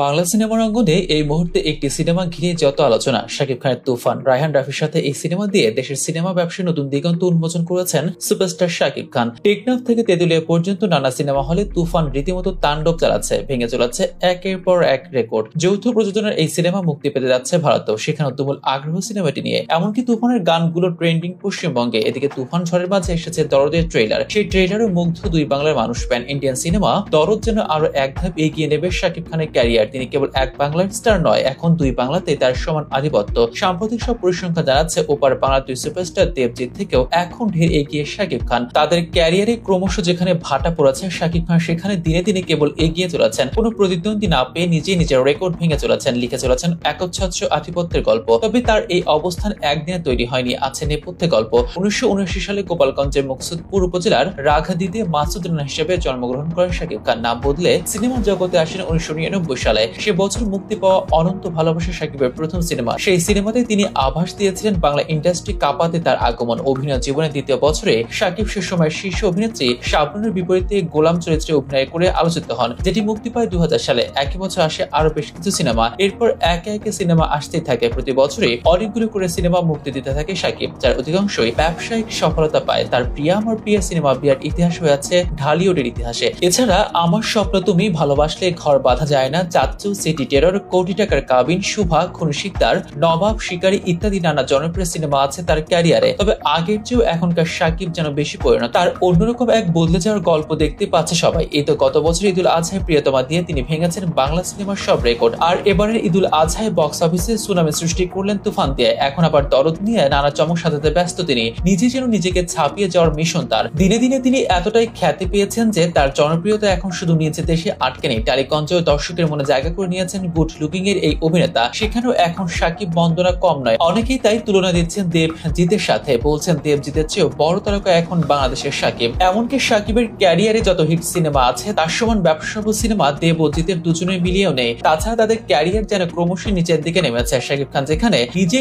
বাংলা সিনেমার অঙ্গনে এই মুহূর্তে একটি সিনেমা ঘিরে যত আলোচনা, শাকিব খানের তুফান। রায়হান রাফির সাথে এই সিনেমা দিয়ে দেশের সিনেমা ব্যবসায় নতুন দিগন্ত উন্মোচন করেছেন সুপারস্টার শাকিব খান। টেকনাফ থেকে তেঁতুলিয়া পর্যন্ত নানা সিনেমা হলে তুফান রীতিমতো তাণ্ডব চালাচ্ছে, ভেঙে চলেছে একের পর এক রেকর্ড। যৌথ প্রযোজনার এই সিনেমা মুক্তি পেতে যাচ্ছে ভারতেও, সেখানে তুমুল আগ্রহ সিনেমাটি নিয়ে। এমনকি তুফানের গানগুলো ট্রেন্ডিং পশ্চিমবঙ্গে। এদিকে তুফান ঝড়ের মাঝে এসেছে দরদের ট্রেলার। সেই ট্রেলারও মুগ্ধ দুই বাংলার মানুষ। প্যান ইন্ডিয়ান সিনেমা দরদ যেন আরো এক ধাপ এগিয়ে নেবে শাকিব খানের ক্যারিয়ার। তিনি কেবল এক বাংলার স্টার নয়, এখন দুই বাংলাতে তার সমান আধিপত্য। সাম্প্রতিক সব পরিসংখ্যান জানাচ্ছে ওপার বাংলার দুই সুপারস্টার দেবজিৎ থেকেও এখন ঢের এগিয়ে শাকিব খান। তাদের ক্যারিয়ারে ক্রমশ যেখানে ভাটা পড়েছে, শাকিব খান সেখানে দিনে দিনে কেবল এগিয়ে চলেছেন। কোনো প্রতিদ্বন্দ্বী না পেয়ে নিজেই নিজের রেকর্ড ভেঙে চলেছেন, লিখে চলেছেন একচ্ছত্র আধিপত্যের গল্প। তবে তার এই অবস্থান একদিনে তৈরি হয়নি, আছে নেপথ্যে গল্প। 1979 সালে গোপালগঞ্জের মুকসুদপুর উপজেলার রাঘাদিতে মাসুদ রানা হিসেবে জন্মগ্রহণ করেন শাকিব খান। নাম বদলে সিনেমা জগতে আসেন 1999 সালে। সে বছর মুক্তি পাওয়া অনন্ত ভালোবাসা শাকিবের প্রথম সিনেমা। সেই সিনেমাতে তিনি আভাস দিয়েছিলেন বাংলা ইন্ডাস্ট্রি কাঁপাতে তার আগমন। অভিনয় জীবনের দ্বিতীয় বছরে শাকিব সে সময় শীর্ষ অভিনেত্রী শাবনূরের বিপরীতে গোলাম চরিত্রে অভিনয় করে আলোচিত হন, যেটি মুক্তি পায় 2000 সালে। একই বছর আসে আরো বেশ কিছু সিনেমা। এরপর একে একে সিনেমা আসতেই থাকে। প্রতি বছরে অনেকগুলো করে সিনেমা মুক্তি দিতে থাকে শাকিব, যার অধিকাংশই ব্যবসায়িক সফলতা পায়। তার প্রিয়া আমার প্রিয়া সিনেমা বিরাট ইতিহাস হয়ে আছে ঢালিউডের ইতিহাসে। এছাড়া আমার স্বপ্ন তুমি, ভালোবাসলে ঘর বাঁধা যায় না, চাচ্চু, সিটি টেরর, কোটি টাকার কাবিন, শুভা, খুন শিকদার, নবাব, শিকারী ইত্যাদি নানা জনপ্রিয় সিনেমা আছে তার ক্যারিয়ারে। তবে আগের চেয়েও এখনকার শাকিব যেন বেশি পরিণত। তার অন্যরকম এক বদলে যাওয়ার গল্প দেখতে পাচ্ছে সবাই। এই তো গত বছর ঈদুল আজহায় প্রিয়তমা দিয়ে তিনি ভেঙেছেন বাংলা সিনেমার সব রেকর্ড। আর এবারের ঈদুল আজহায় বক্স অফিসে সুনামি সৃষ্টি করলেন তুফান দিয়ে। এখন আবার দরদ নিয়ে নানা চমক সাজাতে ব্যস্ত তিনি। নিজে যেন নিজেকে ছাপিয়ে যাওয়ার মিশন তার। দিনে দিনে তিনি এতটাই খ্যাতি পেয়েছেন যে তার জনপ্রিয়তা এখন শুধু নিজ দেশে আটকে নেই, টালিগঞ্জেও দর্শকের মনে জায়গা করে নিয়েছেন গুড লুকিং এর এই অভিনেতা। সেখানেও এখন শাকিব বন্দনা কম নয়। অনেকেই তাই তুলনা দিচ্ছেন দেবজিতের সাথে, বলছেন দেবজিতের চেয়েও বড় তারকা এখন বাংলাদেশের শাকিব। এমনকি শাকিবের ক্যারিয়ারে যত হিট সিনেমা আছে তার সমান ব্যবসাসফল সিনেমা দেব ও জিতের দুজনের মিলিয়েও নেই। তাছাড়া তাদের ক্যারিয়ার যেন ক্রমশই নিচের দিকে নেমেছে। শাকিব খান যেখানে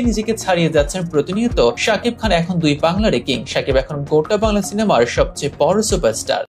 নিজেকে ছাড়িয়ে যাচ্ছেন প্রতিনিয়ত, শাকিব খান এখন দুই বাংলার কিং। শাকিব এখন গোটা বাংলা সিনেমার সবচেয়ে বড় সুপারস্টার।